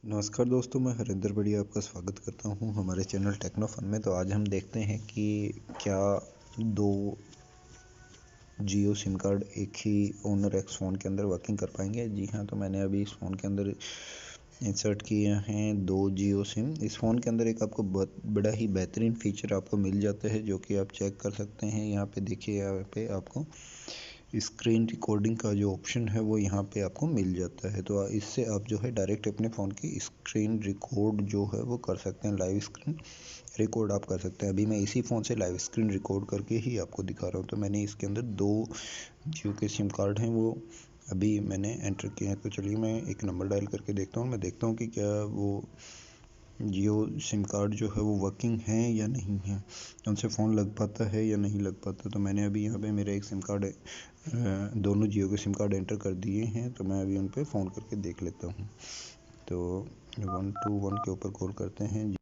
नमस्कार दोस्तों, मैं हरिंदर बढ़िया आपका स्वागत करता हूं हमारे चैनल टेक्नो फन में। तो आज हम देखते हैं कि क्या दो जियो सिम कार्ड एक ही ओनर एक्स फ़ोन के अंदर वर्किंग कर पाएंगे। जी हाँ, तो मैंने अभी इस फ़ोन के अंदर इंसर्ट किए हैं दो जियो सिम। इस फ़ोन के अंदर एक आपको बहुत बड़ा ही बेहतरीन फीचर आपको मिल जाता है, जो कि आप चेक कर सकते हैं। यहाँ पे देखिए, यहाँ पे आपको स्क्रीन रिकॉर्डिंग का जो ऑप्शन है वो यहाँ पे आपको मिल जाता है। तो इससे आप जो है डायरेक्ट अपने फ़ोन की स्क्रीन रिकॉर्ड जो है वो कर सकते हैं, लाइव स्क्रीन रिकॉर्ड आप कर सकते हैं। अभी मैं इसी फ़ोन से लाइव स्क्रीन रिकॉर्ड करके ही आपको दिखा रहा हूँ। तो मैंने इसके अंदर दो जियो के सिम कार्ड हैं, वो अभी मैंने एंटर किए हैं। तो चलिए मैं एक नंबर डायल करके देखता हूँ, मैं देखता हूँ कि क्या वो जियो सिम कार्ड जो है वो वर्किंग है या नहीं है, उनसे फ़ोन लग पाता है या नहीं लग पाता। तो मैंने अभी यहाँ पे मेरा एक सिम कार्ड दोनों जियो के सिम कार्ड एंटर कर दिए हैं। तो मैं अभी उन पे फ़ोन करके देख लेता हूँ। तो 121 के ऊपर कॉल करते हैं।